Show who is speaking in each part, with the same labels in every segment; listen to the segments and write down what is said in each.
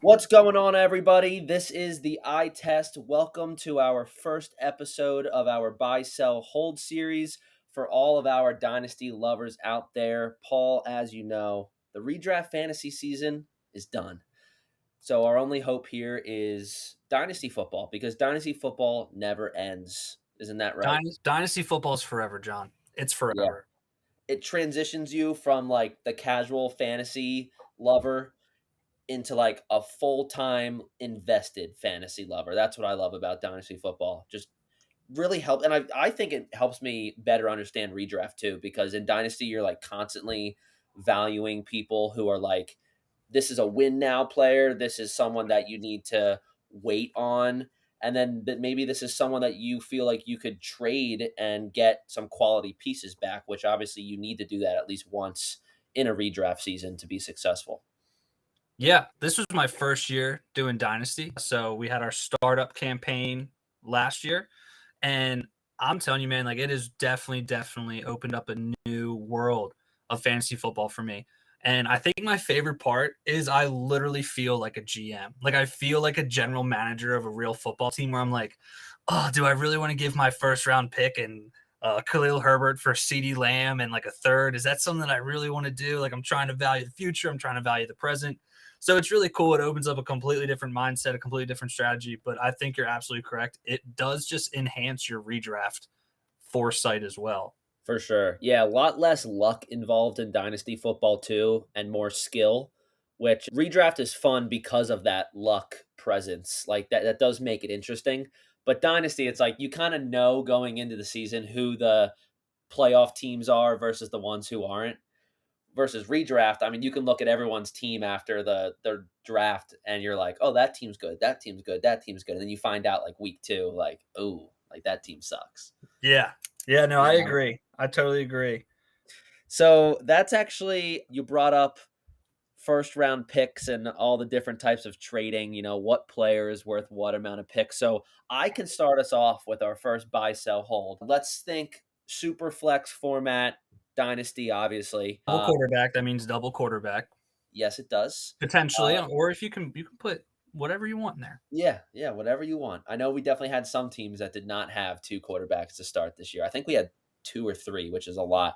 Speaker 1: What's going on, everybody? This is the eye test. Welcome to our first episode of our buy, sell, hold series for all of our Dynasty lovers out there. Paul, as you know, the redraft fantasy season is done. So our only hope here is Dynasty football because Dynasty football never ends. Isn't that right?
Speaker 2: Dynasty football is forever, John. It's
Speaker 1: Yeah.
Speaker 2: forever.
Speaker 1: It transitions you from like the casual fantasy lover into like a full-time invested fantasy lover. That's what I love about Dynasty football. Just really help, and I think it helps me better understand redraft too, because in Dynasty you're like constantly valuing people who are like, this is a win now player, this is someone that you need to wait on, and then that maybe this is someone that you feel like you could trade and get some quality pieces back, which obviously you need to do that at least once in a redraft season to be successful.
Speaker 2: Yeah, this was my first year doing Dynasty. So we had our startup campaign last year. And I'm telling you, man, like it has definitely opened up a new world of fantasy football for me. And I think my favorite part is I literally feel like a GM. Like I feel like a general manager of a real football team where I'm like, oh, do I really want to give my first round pick and Khalil Herbert for CeeDee Lamb and like a third? Is that something that I really want to do? Like I'm trying to value the future. I'm trying to value the present. So it's really cool. It opens up a completely different mindset, a completely different strategy. But I think you're absolutely correct. It does just enhance your redraft foresight as well.
Speaker 1: For sure. Yeah, a lot less luck involved in Dynasty football too, and more skill, which redraft is fun because of that luck presence. Like that does make it interesting. But Dynasty, it's like you kind of know going into the season who the playoff teams are versus the ones who aren't. Versus redraft, I mean, you can look at everyone's team after their draft and you're like, oh, that team's good, that team's good, that team's good. And then you find out like week two, like, oh, like that team sucks.
Speaker 2: Yeah. Yeah, no, I agree. I totally agree.
Speaker 1: So that's actually, you brought up first round picks and all the different types of trading, what player is worth what amount of picks. So I can start us off with our first buy, sell, hold. Let's think super flex format, Dynasty, obviously.
Speaker 2: Double quarterback, that means double quarterback.
Speaker 1: Yes, it does.
Speaker 2: Potentially, or if you can put whatever you want in there.
Speaker 1: Yeah, whatever you want. I know we definitely had some teams that did not have two quarterbacks to start this year. I think we had two or three, which is a lot.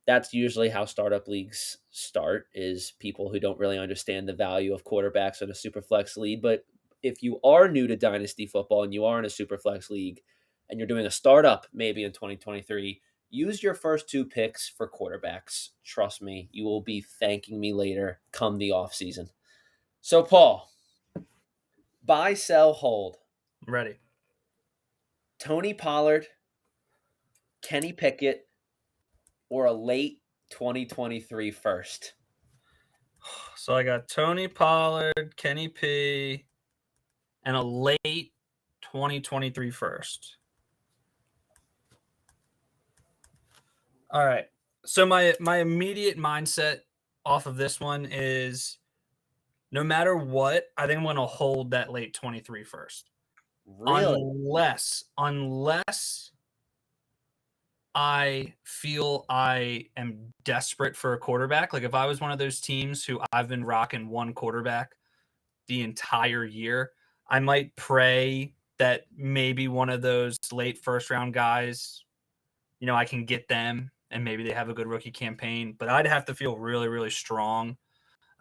Speaker 1: That's usually how startup leagues start, is people who don't really understand the value of quarterbacks in a super flex league. But if you are new to Dynasty football and you are in a super flex league and you're doing a startup maybe in 2023, use your first two picks for quarterbacks. Trust me, you will be thanking me later come the offseason. So, Paul, buy, sell, hold.
Speaker 2: I'm ready.
Speaker 1: Tony Pollard, Kenny Pickett, or a late 2023 first?
Speaker 2: So I got Tony Pollard, Kenny P, and a late 2023 first. All right. So my immediate mindset off of this one is no matter what, I think I'm going to hold that late 23 first.
Speaker 1: Really?
Speaker 2: Unless I feel I am desperate for a quarterback. Like if I was one of those teams who I've been rocking one quarterback the entire year, I might pray that maybe one of those late first round guys, I can get them and maybe they have a good rookie campaign. But I'd have to feel really, really strong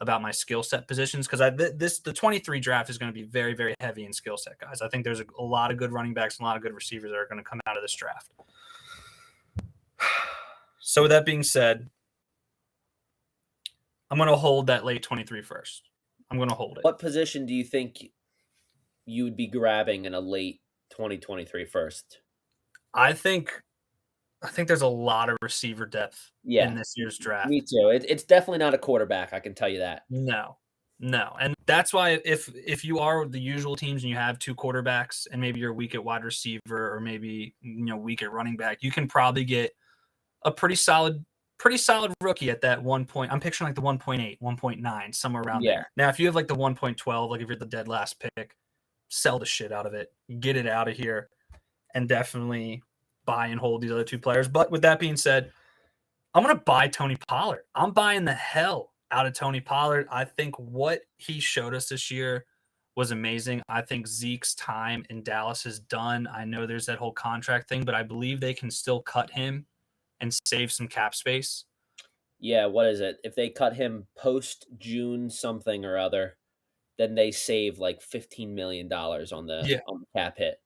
Speaker 2: about my skill set positions because the 23 draft is going to be very, very heavy in skill set guys. I think there's a lot of good running backs and a lot of good receivers that are going to come out of this draft. So with that being said, I'm going to hold that late 23 first. I'm going to hold it.
Speaker 1: What position do you think you would be grabbing in a late 2023 first?
Speaker 2: I think there's a lot of receiver depth in this year's draft.
Speaker 1: Me too. It's definitely not a quarterback, I can tell you that.
Speaker 2: No. And that's why if you are the usual teams and you have two quarterbacks and maybe you're weak at wide receiver or maybe weak at running back, you can probably get a pretty solid rookie at that 1 point. I'm picturing like the 1.8, 1.9, somewhere around there. Now, if you have like the 1.12, like if you're the dead last pick, sell the shit out of it, get it out of here, and definitely buy and hold these other two players. But with that being said, I'm going to buy Tony Pollard. I'm buying the hell out of Tony Pollard. I think what he showed us this year was amazing. I think Zeke's time in Dallas is done. I know there's that whole contract thing, but I believe they can still cut him and save some cap space.
Speaker 1: Yeah, what is it? If they cut him post June something or other, then they save like $15 million on the
Speaker 2: Yeah.
Speaker 1: cap hit.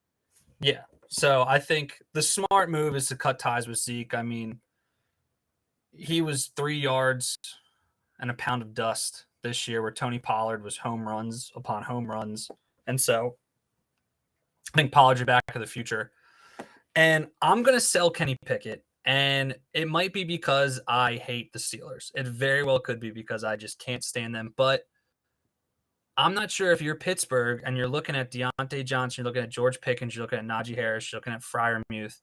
Speaker 2: Yeah. So I think the smart move is to cut ties with Zeke. I mean, he was 3 yards and a pound of dust this year, where Tony Pollard was home runs upon home runs. And so I think Pollard's your back of the future. And I'm going to sell Kenny Pickett. And it might be because I hate the Steelers. It very well could be because I just can't stand them. But I'm not sure if you're Pittsburgh and you're looking at Deontay Johnson, you're looking at George Pickens, you're looking at Najee Harris, you're looking at Freiermuth,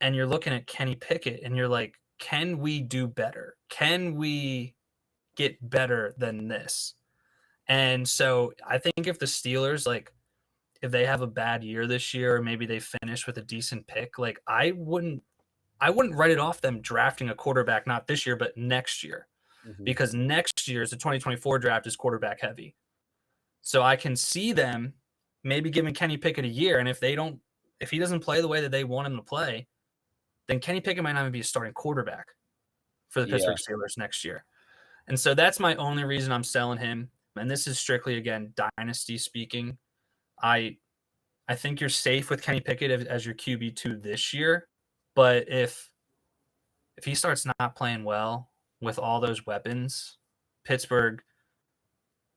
Speaker 2: and you're looking at Kenny Pickett, and you're like, can we do better? Can we get better than this? And so I think if the Steelers, like, if they have a bad year this year, or maybe they finish with a decent pick, like, I wouldn't write it off them drafting a quarterback, not this year, but next year,
Speaker 1: Mhm.
Speaker 2: because next year's the 2024 draft is quarterback heavy. So I can see them maybe giving Kenny Pickett a year. And if he doesn't play the way that they want him to play, then Kenny Pickett might not even be a starting quarterback for the
Speaker 1: Yeah.
Speaker 2: Pittsburgh Steelers next year. And so that's my only reason I'm selling him. And this is strictly, again, dynasty speaking. I think you're safe with Kenny Pickett as your QB2 this year. But if he starts not playing well with all those weapons, Pittsburgh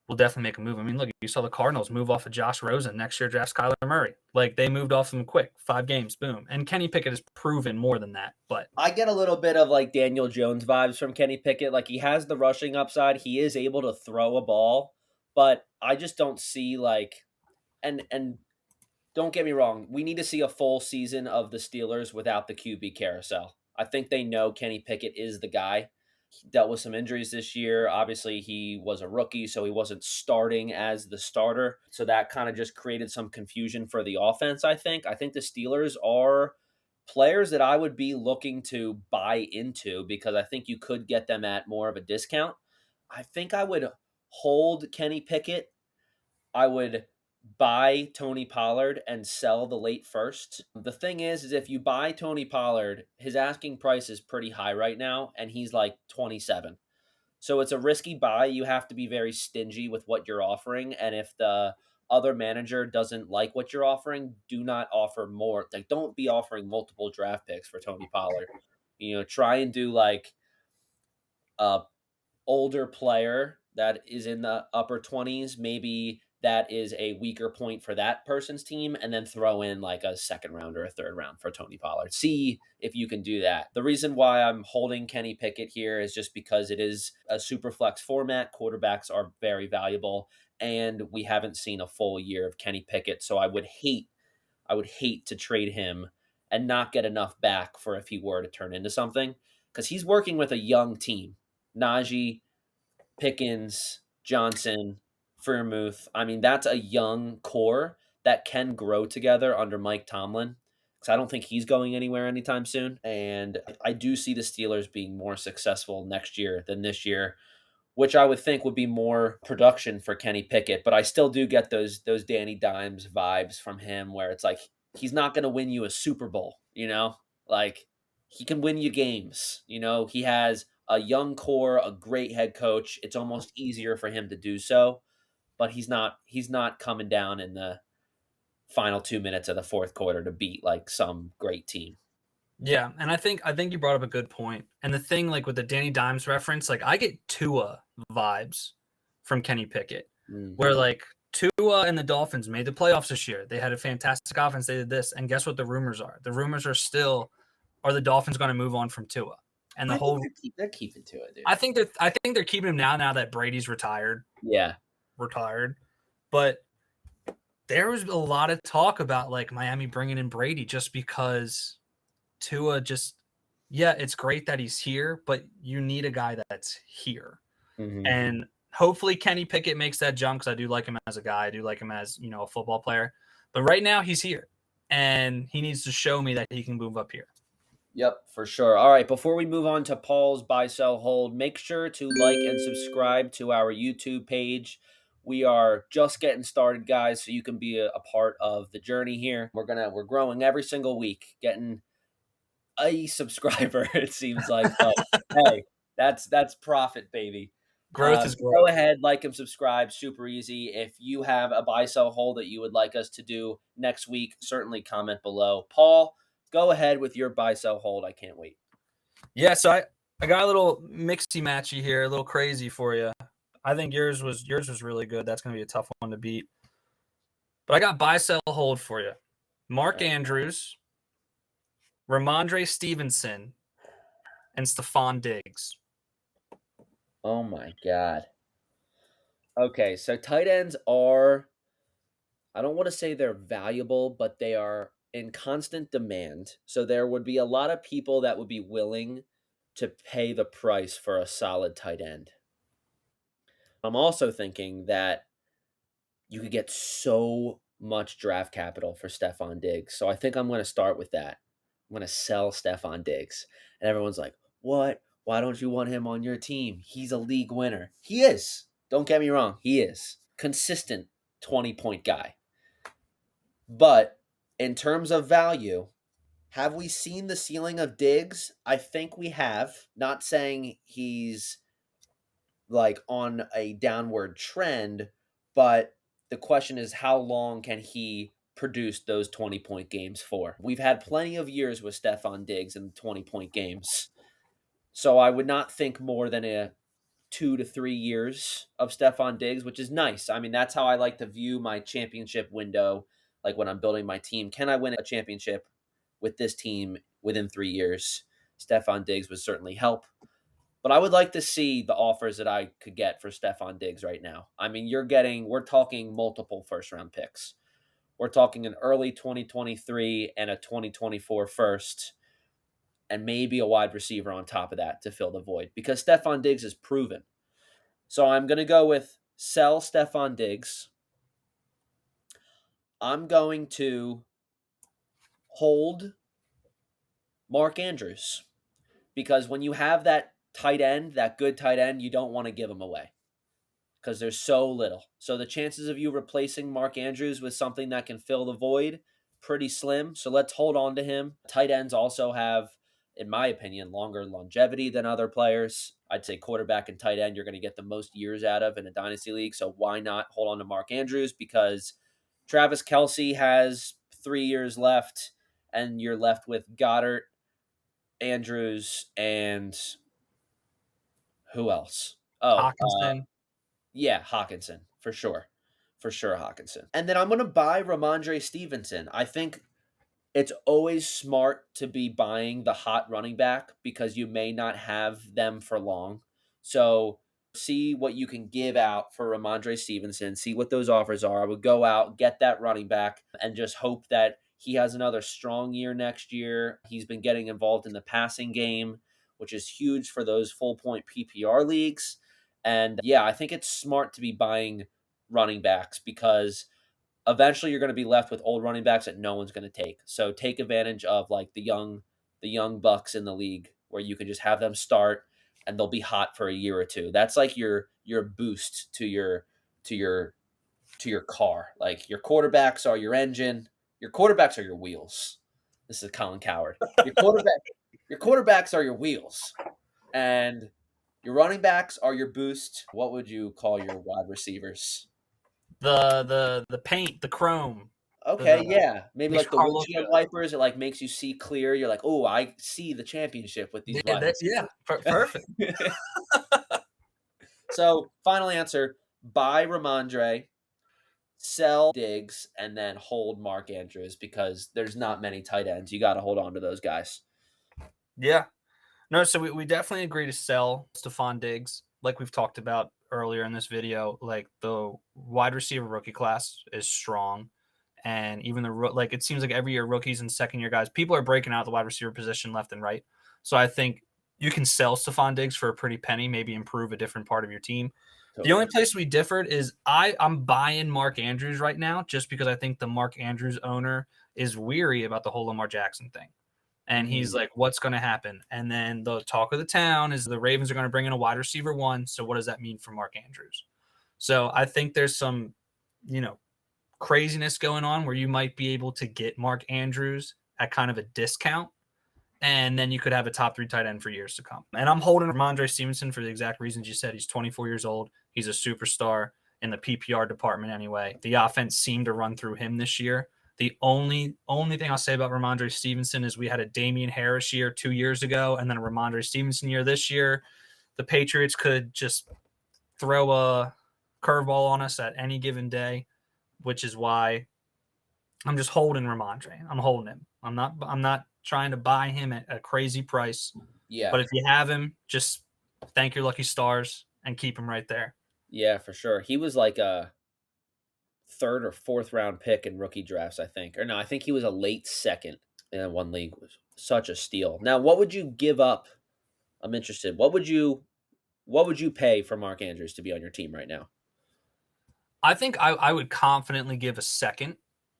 Speaker 2: will definitely make a move. I mean, look, you saw the Cardinals move off of Josh Rosen. Next year drafts Kyler Murray. Like, they moved off him quick. 5 games, boom. And Kenny Pickett has proven more than that. But
Speaker 1: I get a little bit of like Daniel Jones vibes from Kenny Pickett. Like he has the rushing upside. He is able to throw a ball, but I just don't see like and don't get me wrong, we need to see a full season of the Steelers without the QB carousel. I think they know Kenny Pickett is the guy. He dealt with some injuries this year. Obviously, he was a rookie, so he wasn't starting as the starter. So that kind of just created some confusion for the offense, I think. I think the Steelers are players that I would be looking to buy into because I think you could get them at more of a discount. I think I would hold Kenny Pickett. I would buy Tony Pollard and sell the late first. The thing is if you buy Tony Pollard, his asking price is pretty high right now, and he's like 27. So it's a risky buy. You have to be very stingy with what you're offering. And if the other manager doesn't like what you're offering, do not offer more. Like, don't be offering multiple draft picks for Tony Pollard. Try and do like a older player that is in the upper 20s, maybe that is a weaker point for that person's team, and then throw in like a second round or a third round for Tony Pollard. See if you can do that. The reason why I'm holding Kenny Pickett here is just because it is a super flex format. Quarterbacks are very valuable, and we haven't seen a full year of Kenny Pickett. So I would hate to trade him and not get enough back for if he were to turn into something, because he's working with a young team. Najee, Pickens, Johnson, Freiermuth. I mean, that's a young core that can grow together under Mike Tomlin. Because I don't think he's going anywhere anytime soon. And I do see the Steelers being more successful next year than this year, which I would think would be more production for Kenny Pickett. But I still do get those Danny Dimes vibes from him, where it's like he's not going to win you a Super Bowl, like he can win you games. He has a young core, a great head coach. It's almost easier for him to do so, but he's not coming down in the final 2 minutes of the fourth quarter to beat like some great team.
Speaker 2: yeah, and I think you brought up a good point. And the thing, like, with the Danny Dimes reference, like, I get Tua vibes from Kenny Pickett,
Speaker 1: Mm.
Speaker 2: where, like, Tua and the Dolphins made the playoffs this year. They had a fantastic offense. They did this, and guess what the rumors are? The rumors are still, are the Dolphins going to move on from Tua? And the
Speaker 1: I think
Speaker 2: whole,
Speaker 1: they're keeping to it, dude.
Speaker 2: I think they're keeping him now that Brady's retired.
Speaker 1: Yeah.
Speaker 2: But there was a lot of talk about, like, Miami bringing in Brady just because Tua just, yeah, it's great that he's here, but you need a guy that's here.
Speaker 1: Hmm.
Speaker 2: And hopefully Kenny Pickett makes that jump, because I do like him as a guy. I do like him as, a football player. But right now he's here, and he needs to show me that he can move up here.
Speaker 1: Yep, for sure. All right, before we move on to Paul's buy, sell, hold, make sure to like and subscribe to our YouTube page. We are just getting started, guys, so you can be a part of the journey here. We're growing every single week, getting a subscriber, it seems like, but hey, that's profit, baby.
Speaker 2: Growth is
Speaker 1: Go
Speaker 2: growth.
Speaker 1: ahead, like and subscribe. Super easy. If you have a buy sell hold that you would like us to do next week, certainly comment below. Paul, go ahead with your buy sell hold. I can't wait.
Speaker 2: Yeah, so I got a little mixy matchy here, a little crazy for you. I think yours was really good. That's gonna be a tough one to beat. But I got buy sell hold for you. Mark
Speaker 1: Oh,
Speaker 2: Andrews, Ramondre Stevenson, and Stephon Diggs.
Speaker 1: oh my god. Okay, so tight ends are, I don't want to say they're valuable, but they are in constant demand. So there would be a lot of people that would be willing to pay the price for a solid tight end. I'm also thinking that you could get so much draft capital for Stephon Diggs. So I think I'm going to start with that. I'm going to sell Stephon Diggs. And everyone's like, what? Why don't you want him on your team? He's a league winner. He is. Don't get me wrong. He is. Consistent 20-point guy. But in terms of value, have we seen the ceiling of Diggs? I think we have. Not saying he's like on a downward trend, but the question is how long can he produce those 20-point games for? We've had plenty of years with Stephon Diggs in 20-point games. So I would not think more than a 2 to 3 years of Stephon Diggs, which is nice. I mean, that's how I like to view my championship window. Like when I'm building my team, can I win a championship with this team within 3 years? Stephon Diggs would certainly help. But I would like to see the offers that I could get for Stephon Diggs right now. I mean, we're talking multiple first round picks. We're talking an early 2023 and a 2024 first, and maybe a wide receiver on top of that to fill the void because Stephon Diggs is proven. So I'm going to go with sell Stephon Diggs. I'm going to hold Mark Andrews because when you have that tight end, that good tight end, you don't want to give him away because there's so little. So the chances of you replacing Mark Andrews with something that can fill the void, pretty slim. So let's hold on to him. Tight ends also have, in my opinion, longer longevity than other players. I'd say quarterback and tight end you're going to get the most years out of in a dynasty league. So why not hold on to Mark Andrews? Because Travis Kelce has 3 years left, and you're left with Goddard, Andrews, and who else?
Speaker 2: Hawkinson.
Speaker 1: Yeah, Hawkinson, for sure. For sure, Hawkinson. And then I'm going to buy Ramondre Stevenson. I think it's always smart to be buying the hot running back because you may not have them for long. So see what you can give out for Ramondre Stevenson, see what those offers are. I would go out, get that running back, and just hope that he has another strong year next year. He's been getting involved in the passing game, which is huge for those full point PPR leagues. And yeah, I think it's smart to be buying running backs because eventually you're going to be left with old running backs that no one's going to take. So take advantage of like the young bucks in the league where you can just have them start and they'll be hot for a year or two. That's like your boost to your car. Like your quarterbacks are your engine, your quarterbacks are your wheels. This is Colin Coward. Your quarterbacks are your wheels and your running backs are your boost. What would you call your wide receivers?
Speaker 2: The paint, the chrome,
Speaker 1: Okay,
Speaker 2: the
Speaker 1: yeah. Maybe
Speaker 2: makes
Speaker 1: like
Speaker 2: your
Speaker 1: the
Speaker 2: car look
Speaker 1: windshield
Speaker 2: good.
Speaker 1: wipers, it like makes you see clear. You're like, oh, I see the championship with these wide
Speaker 2: Yeah,
Speaker 1: receivers.
Speaker 2: perfect.
Speaker 1: So, final answer: buy Ramondre, sell Diggs, and then hold Mark Andrews because there's not many tight ends. You got to hold on to those guys.
Speaker 2: Yeah. No, so we definitely agree to sell Stephon Diggs, like we've talked about earlier in this video. Like the wide receiver rookie class is strong, and even like it seems like every year rookies and second year guys, people are breaking out the wide receiver position left and right. So I think you can sell Stephon Diggs for a pretty penny, maybe improve a different part of your team. The only
Speaker 1: Totally.
Speaker 2: place we differed is I'm buying Mark Andrews right now just because I think the Mark Andrews owner is weary about the whole Lamar Jackson thing. And he's like, what's going to happen? And then the talk of the town is the Ravens are going to bring in a wide receiver 1. So what does that mean for Mark Andrews? So I think there's some, craziness going on where you might be able to get Mark Andrews at kind of a discount. And then you could have a top 3 tight end for years to come. And I'm holding Ramondre Stevenson for the exact reasons you said. He's 24 years old. He's a superstar in the PPR department anyway. The offense seemed to run through him this year. The only thing I'll say about Ramondre Stevenson is we had a Damian Harris year 2 years ago and then a Ramondre Stevenson year this year. The Patriots could just throw a curveball on us at any given day, which is why I'm just holding Ramondre. I'm holding him. I'm not trying to buy him at a crazy price.
Speaker 1: Yeah.
Speaker 2: But if you have him, just thank your lucky stars and keep him right there.
Speaker 1: Yeah, for sure. He was like a 3rd or 4th round pick in rookie drafts, I think. Or no, I think he was a late 2nd in one league. It was such a steal. Now, what would you give up? I'm interested. What would you pay for Mark Andrews to be on your team right now?
Speaker 2: I think I would confidently give a second.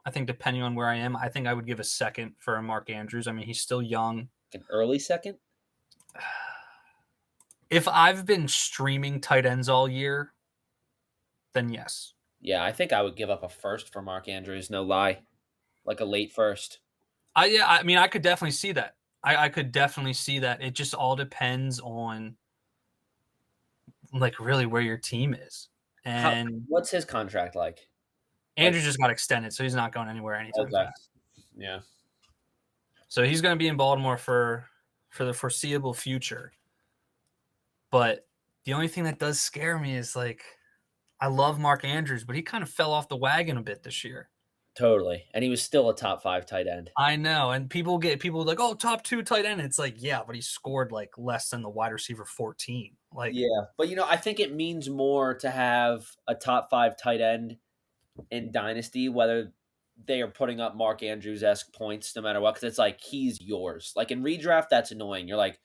Speaker 2: I think depending on where I am, I think I would give a second for a Mark Andrews. I mean, he's still young.
Speaker 1: An early second?
Speaker 2: If I've been streaming tight ends all year, then yes.
Speaker 1: Yeah, I think I would give up a 1st for Mark Andrews, no lie. Like a late 1st.
Speaker 2: I mean, I could definitely see that. I could definitely see that. It just all depends on like really where your team is. And
Speaker 1: what's his contract like?
Speaker 2: Andrews just got extended, so he's not going anywhere anytime fast.
Speaker 1: Yeah.
Speaker 2: So he's going to be in Baltimore for the foreseeable future. But the only thing that does scare me is like I love Mark Andrews, but he kind of fell off the wagon a bit this year.
Speaker 1: Totally. And he was still a top 5 tight end.
Speaker 2: I know. And people like, oh, top 2 tight end. It's like, yeah, but he scored like less than the wide receiver 14. Like,
Speaker 1: yeah. But I think it means more to have a top 5 tight end in Dynasty, whether they are putting up Mark Andrews-esque points no matter what, because it's like he's yours. Like in redraft, that's annoying. You're like,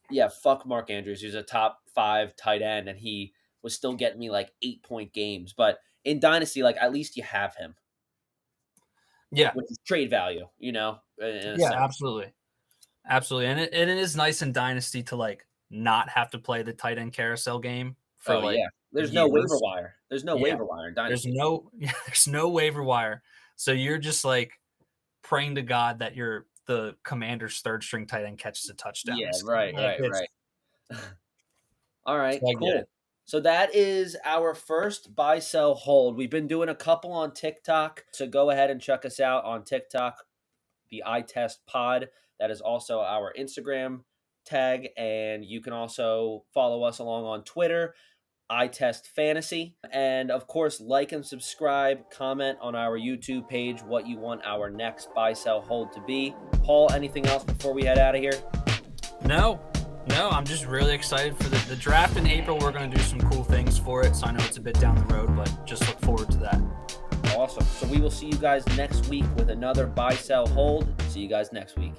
Speaker 1: yeah, fuck Mark Andrews. He's a top 5 tight end, and he was still getting me like 8-point games. But in Dynasty, like at least you have him.
Speaker 2: Yeah.
Speaker 1: Which is trade value,
Speaker 2: Yeah, absolutely. Absolutely. And it is nice in Dynasty to like not have to play the tight end carousel game for
Speaker 1: There's no waiver wire. There's no waiver wire in Dynasty.
Speaker 2: There's no waiver wire. So you're just like praying to God that the Commander's 3rd string tight end catches a touchdown.
Speaker 1: Yeah, right. All right, cool. So that is our first buy, sell, hold. We've been doing a couple on TikTok, so go ahead and check us out on TikTok, the iTest Pod. That is also our Instagram tag, and you can also follow us along on Twitter, iTest Fantasy. And of course, like and subscribe, comment on our YouTube page what you want our next buy, sell, hold to be. Paul, anything else before we head out of here?
Speaker 2: No, I'm just really excited for the draft in April. We're going to do some cool things for it. So I know it's a bit down the road, but just look forward to that.
Speaker 1: Awesome. So we will see you guys next week with another buy, sell, hold. See you guys next week.